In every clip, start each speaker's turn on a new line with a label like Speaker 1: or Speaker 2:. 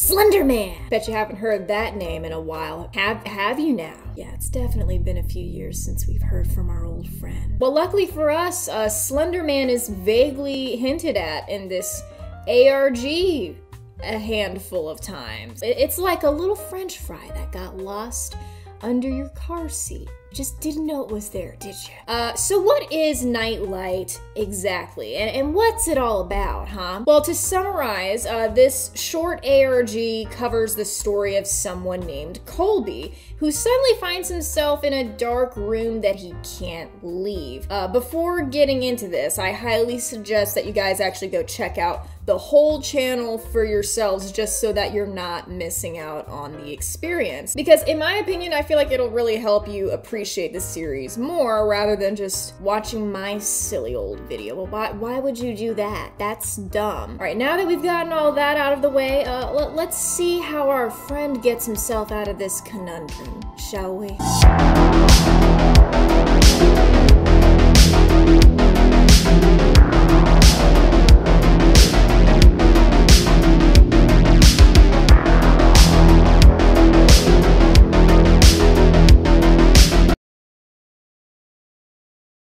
Speaker 1: Slenderman! Bet you haven't heard that name in a while. Have you now? Yeah, it's definitely been a few years since we've heard from our old friend. Well, luckily for us, Slenderman is vaguely hinted at in this ARG a handful of times. It's like a little French fry that got lost under your car seat. Just didn't know it was there, did you? So what is Nightlight exactly? And what's it all about, huh? Well, to summarize, this short ARG covers the story of someone named Colby, who suddenly finds himself in a dark room that he can't leave. Before getting into this, I highly suggest that you guys actually go check out the whole channel for yourselves, just so that you're not missing out on the experience. Because in my opinion, I feel like it'll really help you appreciate the series more rather than just watching my silly old video. Well, why would you do that? That's dumb. All right, now that we've gotten all that out of the way, let's see how our friend gets himself out of this conundrum, shall we?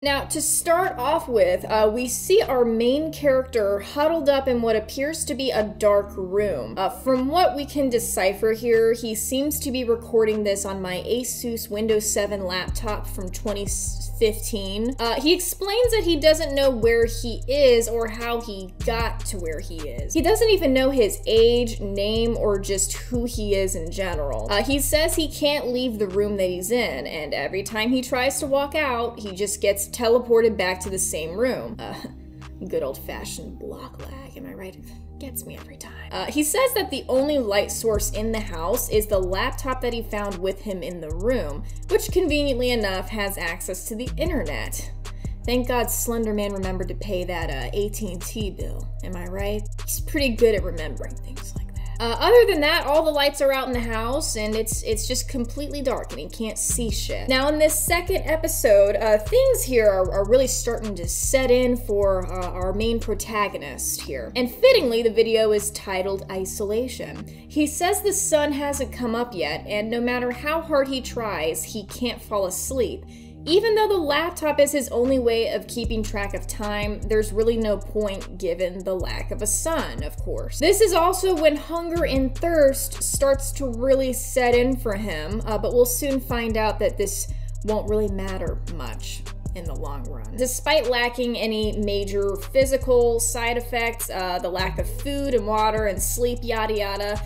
Speaker 1: Now, to start off with, we see our main character huddled up in what appears to be a dark room. From what we can decipher here, he seems to be recording this on my Asus Windows 7 laptop from 2015. He explains that he doesn't know where he is or how he got to where he is. He doesn't even know his age, name, or just who he is in general. He says he can't leave the room that he's in, and every time he tries to walk out, he just gets teleported back to the same room. Good old-fashioned block lag, am I right? It gets me every time. He says that the only light source in the house is the laptop that he found with him in the room, which conveniently enough has access to the internet. Thank God Slenderman remembered to pay that AT&T bill, am I right? He's pretty good at remembering things like that. Other than that, all the lights are out in the house, and it's just completely dark, and he can't see shit. Now, in this second episode, things here are really starting to set in for our main protagonist here. And fittingly, the video is titled Isolation. He says the sun hasn't come up yet, and no matter how hard he tries, he can't fall asleep. Even though the laptop is his only way of keeping track of time, there's really no point given the lack of a sun, of course. This is also when hunger and thirst starts to really set in for him, but we'll soon find out that this won't really matter much in the long run. Despite lacking any major physical side effects, the lack of food and water and sleep, yada yada,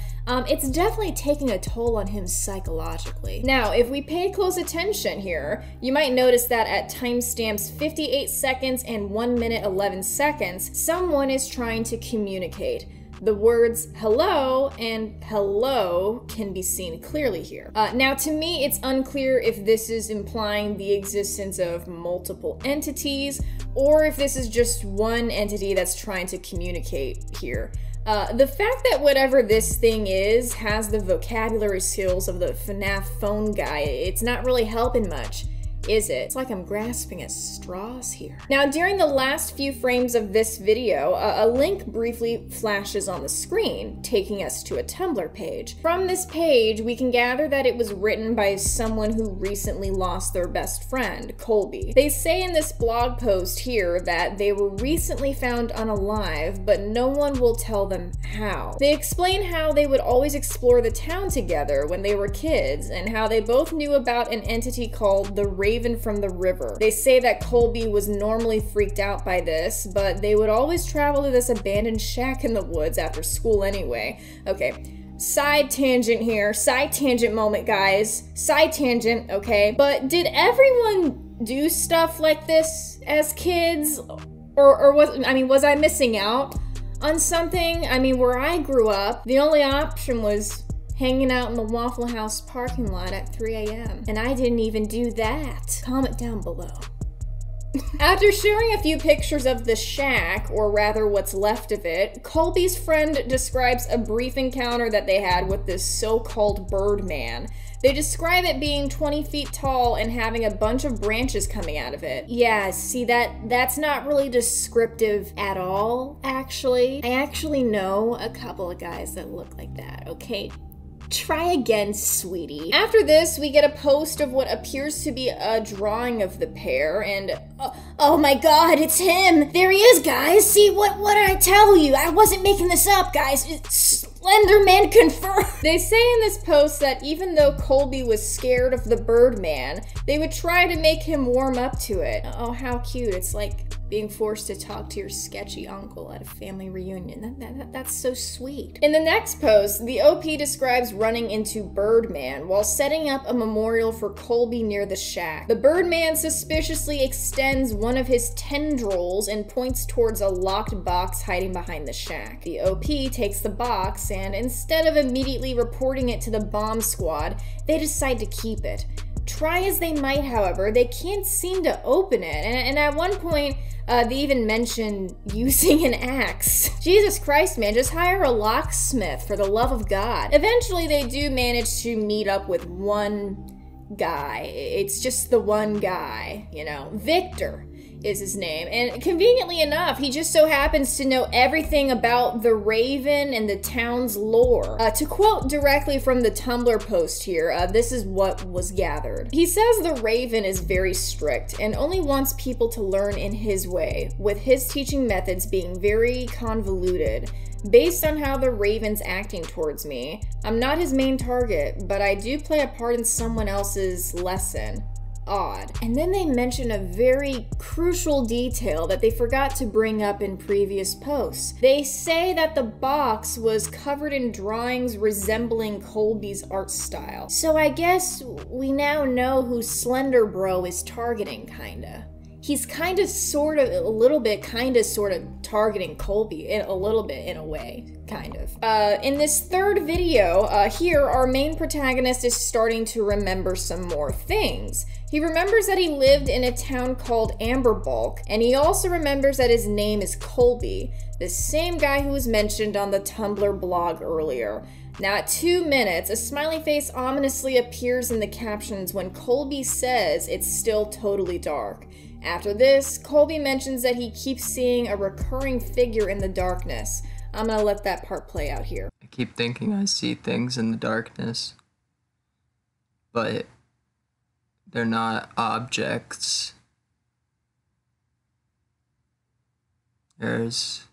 Speaker 1: it's definitely taking a toll on him psychologically. Now, if we pay close attention here, you might notice that at timestamps 58 seconds and 1 minute 11 seconds, someone is trying to communicate. The words hello and hello can be seen clearly here. Now, to me, it's unclear if this is implying the existence of multiple entities or if this is just one entity that's trying to communicate here. The fact that whatever this thing is has the vocabulary skills of the FNAF phone guy, it's not really helping much, is it? It's like I'm grasping at straws here. Now, during the last few frames of this video, a link briefly flashes on the screen, taking us to a Tumblr page. From this page, we can gather that it was written by someone who recently lost their best friend, Colby. They say in this blog post here that they were recently found unalive, but no one will tell them how. They explain how they would always explore the town together when they were kids, and how they both knew about an entity called the Raven from the River. They say that Colby was normally freaked out by this, but they would always travel to this abandoned shack in the woods after school anyway. Okay, side tangent here. Side tangent moment, guys. Side tangent, okay? But did everyone do stuff like this as kids? Or was I missing out on something? I mean, where I grew up, the only option was hanging out in the Waffle House parking lot at 3 a.m. And I didn't even do that. Comment down below. After sharing a few pictures of the shack, or rather what's left of it, Colby's friend describes a brief encounter that they had with this so-called Birdman. They describe it being 20 feet tall and having a bunch of branches coming out of it. Yeah, see, that's not really descriptive at all, actually. I actually know a couple of guys that look like that, okay? Try again, sweetie. After this, we get a post of what appears to be a drawing of the pair, and oh my god, it's him! There he is, guys! See, what did I tell you? I wasn't making this up, guys. It's Slenderman confirmed. They say in this post that even though Colby was scared of the Birdman, they would try to make him warm up to it. Oh, how cute. It's like being forced to talk to your sketchy uncle at a family reunion. That's so sweet. In the next post, the OP describes running into Birdman while setting up a memorial for Colby near the shack. The Birdman suspiciously extends one of his tendrils and points towards a locked box hiding behind the shack. The OP takes the box and instead of immediately reporting it to the bomb squad, they decide to keep it. Try as they might, however, they can't seem to open it, and at one point, they even mention using an axe. Jesus Christ, man, just hire a locksmith, for the love of God. Eventually, they do manage to meet up with one guy. It's just the one guy, you know. Victor is his name, and conveniently enough, he just so happens to know everything about the Raven and the town's lore. To quote directly from the Tumblr post here, this is what was gathered. He says the Raven is very strict and only wants people to learn in his way, with his teaching methods being very convoluted. Based on how the Raven's acting towards me, I'm not his main target, but I do play a part in someone else's lesson. Odd. And then they mention a very crucial detail that they forgot to bring up in previous posts. They say that the box was covered in drawings resembling Colby's art style. So I guess we now know who Slender Bro is targeting, kinda. He's kinda, sort of, a little bit, kinda, sort of targeting Colby, a little bit, in a way, kind of. In this third video, here, our main protagonist is starting to remember some more things. He remembers that he lived in a town called Amberbulk, and he also remembers that his name is Colby, the same guy who was mentioned on the Tumblr blog earlier. Now at 2 minutes, a smiley face ominously appears in the captions when Colby says it's still totally dark. After this, Colby mentions that he keeps seeing a recurring figure in the darkness. I'm gonna let that part play out here.
Speaker 2: I keep thinking I see things in the darkness, but they're not objects. There's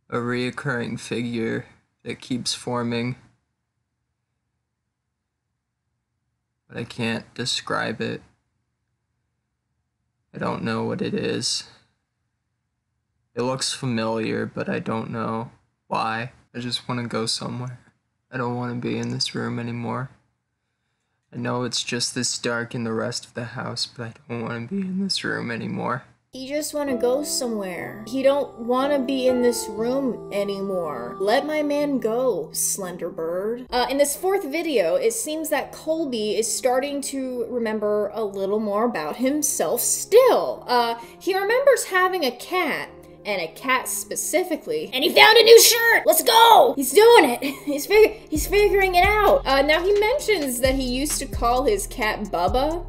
Speaker 2: a reoccurring figure that keeps forming, but I can't describe it. I don't know what it is. It looks familiar, but I don't know why. I just want to go somewhere. I don't want to be in this room anymore. I know it's just this dark in the rest of the house, but I don't want to be in this room anymore.
Speaker 1: He just want to go somewhere. He don't want to be in this room anymore. Let my man go, Slender Bird. In this fourth video, it seems that Colby is starting to remember a little more about himself still. He remembers having a cat, and a cat specifically, and he found a new shirt! Let's go! He's doing it! He's figuring it out. Now he mentions that he used to call his cat Bubba,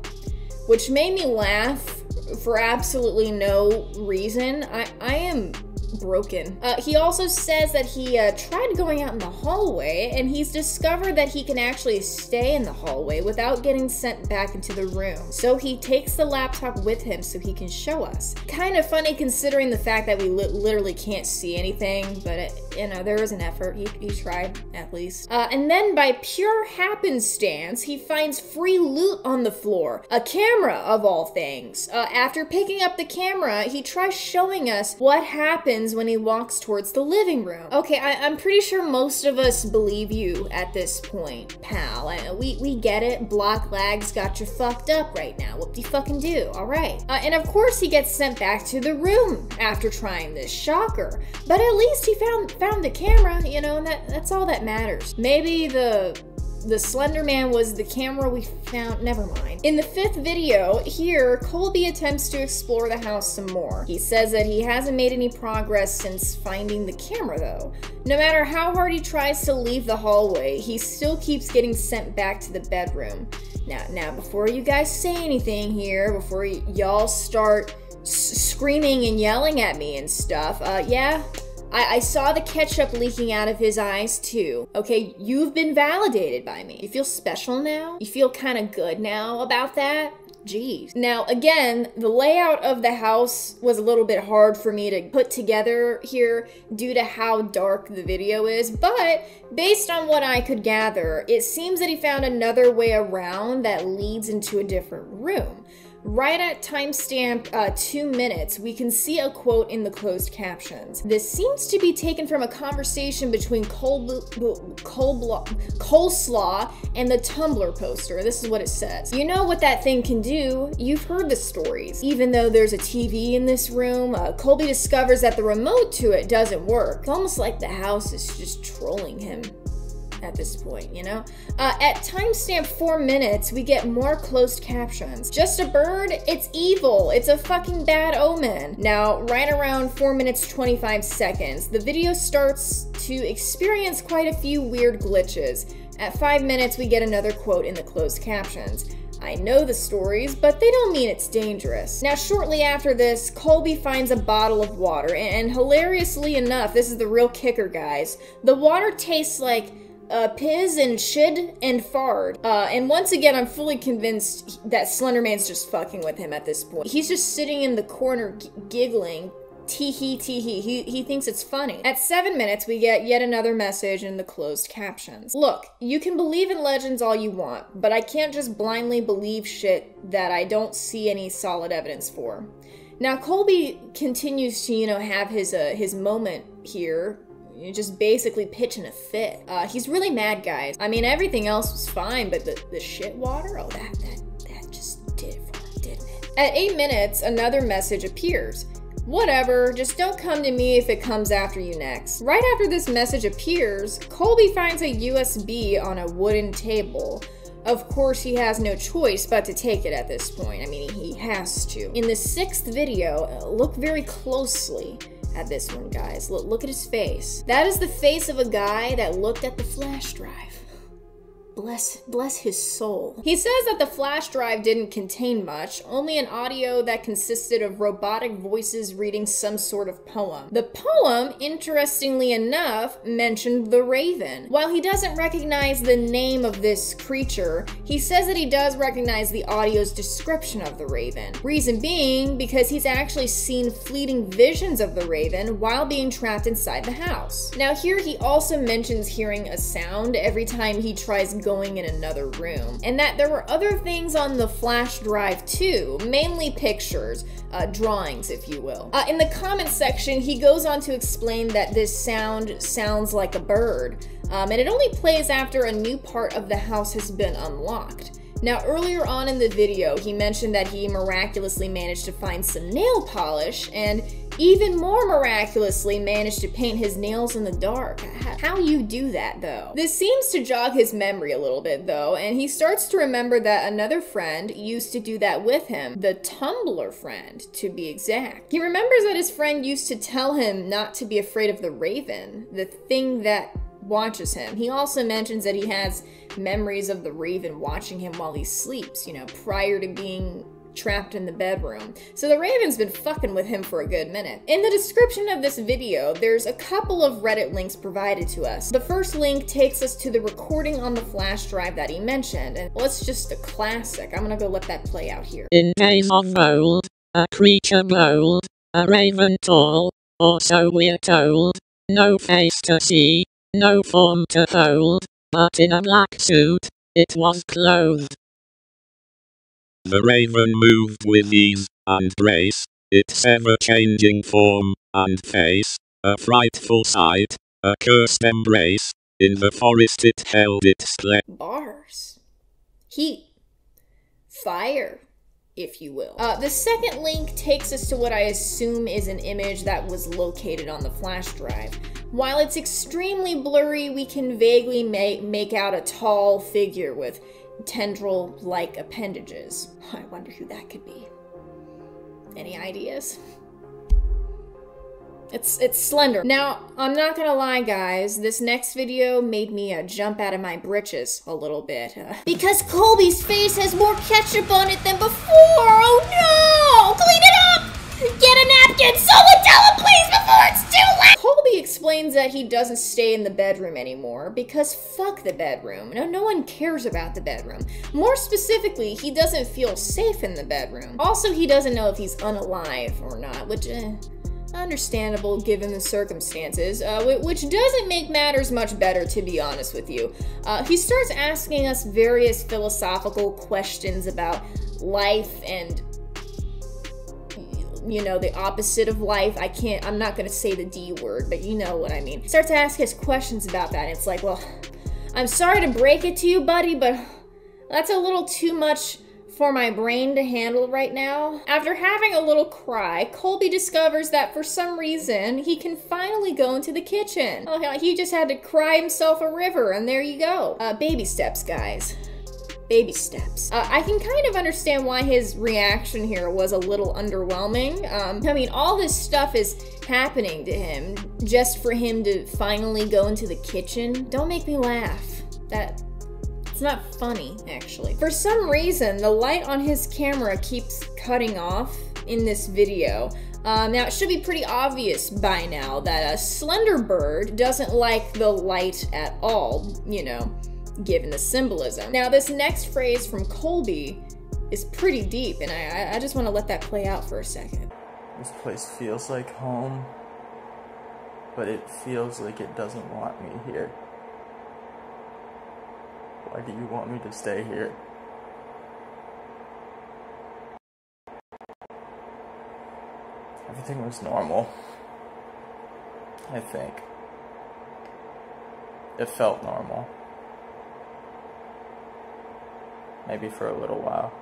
Speaker 1: which made me laugh for absolutely no reason. I am broken. He also says that he tried going out in the hallway, and he's discovered that he can actually stay in the hallway without getting sent back into the room. So he takes the laptop with him so he can show us. Kind of funny considering the fact that we literally can't see anything, but you know, there was an effort. He tried, at least. And then by pure happenstance, he finds free loot on the floor. A camera, of all things. After picking up the camera, he tries showing us what happens when he walks towards the living room. Okay, I'm pretty sure most of us believe you at this point, pal. We get it. Block lags got you fucked up right now. What do you fucking do? All right. And of course he gets sent back to the room after trying this. Shocker. But at least he found the camera, you know, and that's all that matters. Maybe the The Slenderman was the camera we found. Never mind. In the 5th video, here, Colby attempts to explore the house some more. He says that he hasn't made any progress since finding the camera, though. No matter how hard he tries to leave the hallway, he still keeps getting sent back to the bedroom. Now, before you guys say anything here, before y'all start screaming and yelling at me and stuff, yeah, I saw the ketchup leaking out of his eyes too. Okay, you've been validated by me. You feel special now? You feel kind of good now about that? Jeez. Now, again, the layout of the house was a little bit hard for me to put together here due to how dark the video is, but based on what I could gather, it seems that he found another way around that leads into a different room. Right at timestamp 2 minutes, we can see a quote in the closed captions. This seems to be taken from a conversation between Coleslaw and the Tumblr poster. This is what it says. You know what that thing can do. You've heard the stories. Even though there's a TV in this room, Colby discovers that the remote to it doesn't work. It's almost like the house is just trolling him at this point, you know? At timestamp 4 minutes, we get more closed captions. Just a bird? It's evil. It's a fucking bad omen. Now, right around 4 minutes 25 seconds, the video starts to experience quite a few weird glitches. At 5 minutes, we get another quote in the closed captions. I know the stories, but they don't mean it's dangerous. Now, shortly after this, Colby finds a bottle of water, and hilariously enough, this is the real kicker, guys, the water tastes like piz and shid and fard. And once again, I'm fully convinced that Slenderman's just fucking with him at this point. He's just sitting in the corner giggling. Tee-hee, tee-hee. He thinks it's funny. At 7 minutes, we get yet another message in the closed captions. Look, you can believe in legends all you want, but I can't just blindly believe shit that I don't see any solid evidence for. Now, Colby continues to, have his moment here. You're just basically pitching a fit. He's really mad, guys. I mean, everything else was fine, but the shit water? Oh, that just did it for him, didn't it? At 8 minutes, another message appears. Whatever, just don't come to me if it comes after you next. Right after this message appears, Colby finds a USB on a wooden table. Of course, he has no choice but to take it at this point. I mean, he has to. In the 6th video, look very closely at this one, guys. Look at his face. That is the face of a guy that looked at the flash drive. Bless his soul. He says that the flash drive didn't contain much, only an audio that consisted of robotic voices reading some sort of poem. The poem, interestingly enough, mentioned the Raven. While he doesn't recognize the name of this creature, he says that he does recognize the audio's description of the Raven. Reason being, because he's actually seen fleeting visions of the Raven while being trapped inside the house. Now here he also mentions hearing a sound every time he tries going in another room, and that there were other things on the flash drive too, mainly pictures, drawings if you will. In the comment section, he goes on to explain that this sound sounds like a bird, and it only plays after a new part of the house has been unlocked. Now, earlier on in the video, he mentioned that he miraculously managed to find some nail polish, and even more miraculously managed to paint his nails in the dark. How you do that, though? This seems to jog his memory a little bit, though, and he starts to remember that another friend used to do that with him. The Tumblr friend, to be exact. He remembers that his friend used to tell him not to be afraid of the Raven, the thing that watches him. He also mentions that he has memories of the Raven watching him while he sleeps, prior to being trapped in the bedroom. So the Raven's been fucking with him for a good minute. In the description of this video, there's a couple of Reddit links provided to us. The first link takes us to the recording on the flash drive that he mentioned, and well, it's just a classic. I'm gonna go let that play out here.
Speaker 3: In days of old, a creature bold, a raven tall, or so we're told, no face to see, no form to hold, but in a black suit, it was clothed.
Speaker 4: The raven moved with ease and grace, its ever-changing form and face, a frightful sight, a cursed embrace, in the forest it held its
Speaker 1: Bars. Heat. Fire. if you will. The second link takes us to what I assume is an image that was located on the flash drive. While it's extremely blurry, we can vaguely make out a tall figure with tendril-like appendages. I wonder who that could be. Any ideas? It's Slender. Now, I'm not gonna lie, guys. This next video made me jump out of my britches a little bit. Because Colby's face has more ketchup on it than before! Oh no! Clean it up! Get a napkin! Someone tell him, please, before it's too late! Colby explains that he doesn't stay in the bedroom anymore because fuck the bedroom. No one cares about the bedroom. More specifically, he doesn't feel safe in the bedroom. Also, he doesn't know if he's unalive or not, which, understandable given the circumstances, which doesn't make matters much better, to be honest with you. He starts asking us various philosophical questions about life and, you know, the opposite of life. I'm not gonna say the D word, but you know what I mean. Starts to ask us questions about that, and it's like, well, I'm sorry to break it to you, buddy, but that's a little too much for my brain to handle right now. After having a little cry, Colby discovers that for some reason, he can finally go into the kitchen. Oh, he just had to cry himself a river, and there you go. Baby steps, guys. Baby steps. I can kind of understand why his reaction here was a little underwhelming. I mean, all this stuff is happening to him just for him to finally go into the kitchen. Don't make me laugh. It's not funny, actually. For some reason, the light on his camera keeps cutting off in this video. Now, it should be pretty obvious by now that a Slenderbird doesn't like the light at all, you know, given the symbolism. Now, this next phrase from Colby is pretty deep, and I just want to let that play out for a second.
Speaker 5: This place feels like home, but it feels like it doesn't want me here. Why do you want me to stay here? Everything was normal, I think. It felt normal. Maybe for a little while.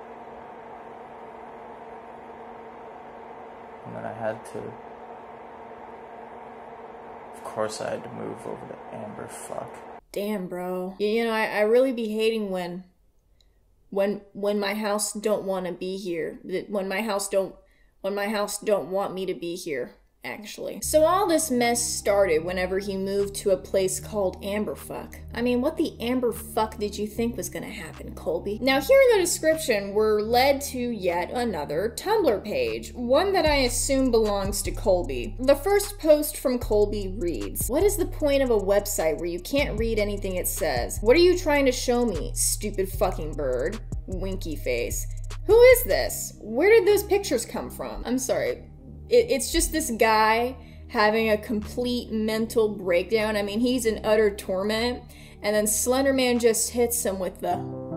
Speaker 5: And then I had to... Of course I had to move over to Amber, fuck.
Speaker 1: Damn, bro. You know, I really be hating when my house don't want to be here. When my house don't want me to be here, actually. So all this mess started whenever he moved to a place called Amberfuck. I mean, what the Amberfuck did you think was gonna happen, Colby? Now, here in the description, we're led to yet another Tumblr page, one that I assume belongs to Colby. The first post from Colby reads, "What is the point of a website where you can't read anything it says? What are you trying to show me, stupid fucking bird? Winky face. Who is this? Where did those pictures come from?" I'm sorry. It's just this guy having a complete mental breakdown. I mean, he's in utter torment, and then Slenderman just hits him with the...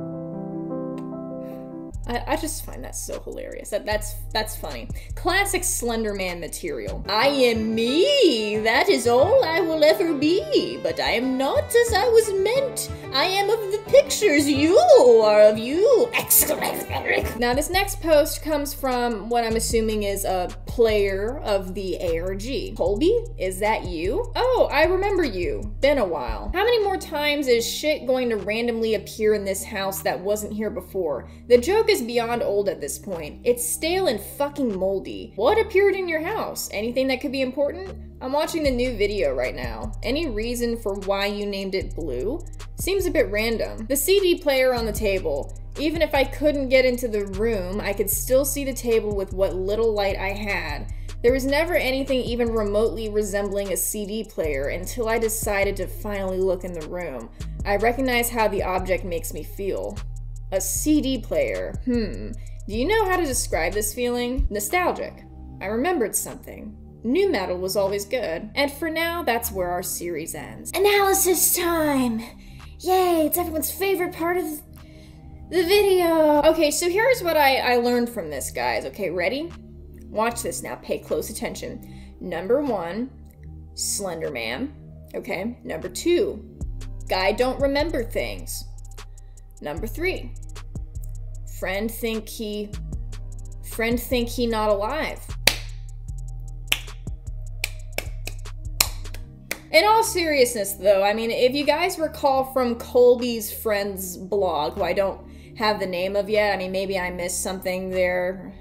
Speaker 1: I just find that so hilarious. That's funny. Classic Slenderman material. "I am me. That is all I will ever be. But I am not as I was meant. I am of the pictures. You are of you!" Exclamation. Now, this next post comes from what I'm assuming is a player of the ARG. "Colby, is that you? Oh, I remember you. Been a while. How many more times is shit going to randomly appear in this house that wasn't here before? The joke is beyond old at this point. It's stale and fucking moldy. What appeared in your house? Anything that could be important? I'm watching the new video right now. Any reason for why you named it Blue? Seems a bit random. The CD player on the table. Even if I couldn't get into the room, I could still see the table with what little light I had. There was never anything even remotely resembling a CD player until I decided to finally look in the room. I recognize how the object makes me feel. A CD player. Do you know how to describe this feeling? Nostalgic. I remembered something. New metal was always good. And for now, that's where our series ends. Analysis time! Yay, it's everyone's favorite part of the video. Okay, so here's what I learned from this, guys. Okay, ready? Watch this now, pay close attention. Number 1, Slenderman. Okay, number 2, guy don't remember things. Number 3, friend think he friend think he not alive. In all seriousness though, I mean, if you guys recall from Colby's friend's blog, who I don't have the name of yet, I mean, maybe I missed something there.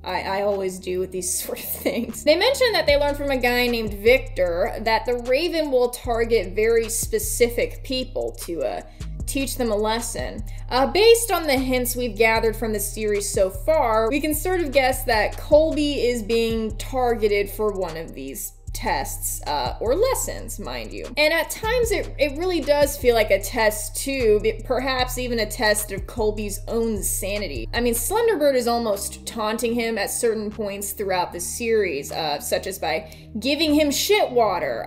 Speaker 1: I always do with these sort of things. They mentioned that they learned from a guy named Victor that the Raven will target very specific people to teach them a lesson. Based on the hints we've gathered from the series so far, we can sort of guess that Colby is being targeted for one of these tests, or lessons, mind you. And at times it really does feel like a test too, perhaps even a test of Colby's own sanity. I mean, Slenderbird is almost taunting him at certain points throughout the series, such as by giving him shit water,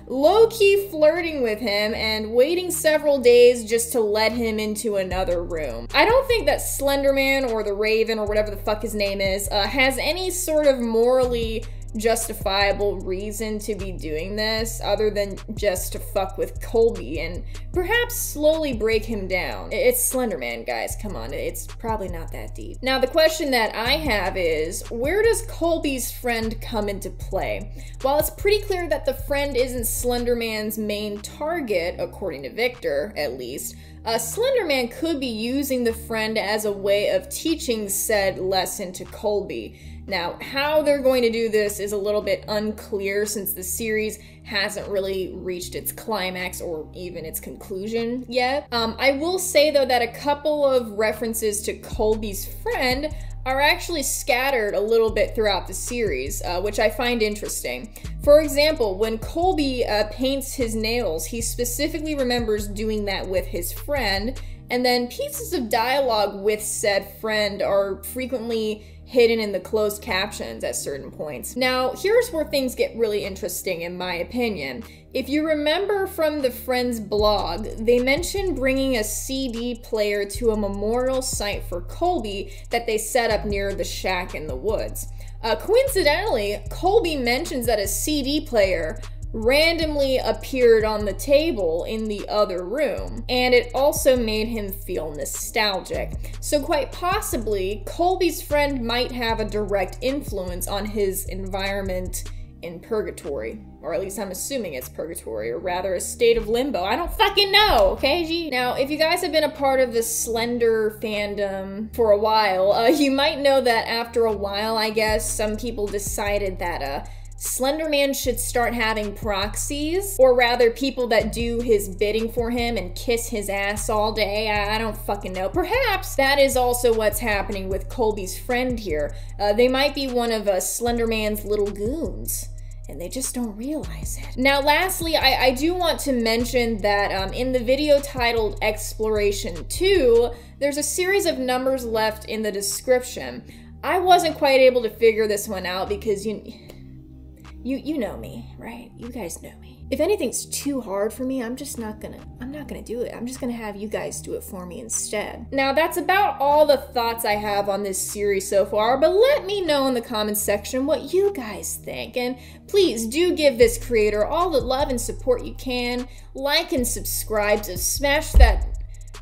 Speaker 1: low-key flirting with him, and waiting several days just to let him into another room. I don't think that Slenderman or the Raven or whatever the fuck his name is, has any sort of morally justifiable reason to be doing this other than just to fuck with Colby and perhaps slowly break him down. It's Slenderman, guys, come on, it's probably not that deep. Now the question that I have is, where does Colby's friend come into play? While it's pretty clear that the friend isn't Slenderman's main target, according to Victor at least, Slenderman could be using the friend as a way of teaching said lesson to Colby. Now, how they're going to do this is a little bit unclear since the series hasn't really reached its climax or even its conclusion yet. I will say though that a couple of references to Colby's friend are actually scattered a little bit throughout the series, which I find interesting. For example, when Colby paints his nails, he specifically remembers doing that with his friend, and then pieces of dialogue with said friend are frequently hidden in the closed captions at certain points. Now, here's where things get really interesting in my opinion. If you remember from the friend's blog, they mentioned bringing a CD player to a memorial site for Colby that they set up near the shack in the woods. Coincidentally, Colby mentions that a CD player randomly appeared on the table in the other room, and it also made him feel nostalgic. So quite possibly, Colby's friend might have a direct influence on his environment in purgatory. Or at least I'm assuming it's purgatory, or rather a state of limbo. I don't fucking know, okay, G? Now, if you guys have been a part of the Slender fandom for a while, you might know that after a while, I guess, some people decided that, Slenderman should start having proxies, or rather people that do his bidding for him and kiss his ass all day. I don't fucking know. Perhaps that is also what's happening with Colby's friend here. They might be one of Slenderman's little goons, and they just don't realize it. Now lastly, I do want to mention that in the video titled Exploration 2, there's a series of numbers left in the description. I wasn't quite able to figure this one out because you know me, right? You guys know me. If anything's too hard for me, I'm not gonna do it. I'm just gonna have you guys do it for me instead. Now, that's about all the thoughts I have on this series so far, but let me know in the comments section what you guys think. And please do give this creator all the love and support you can. Like and subscribe to smash that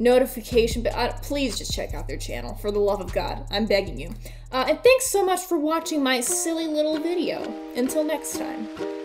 Speaker 1: notification, but please just check out their channel, for the love of God. I'm begging you. And thanks so much for watching my silly little video. Until next time.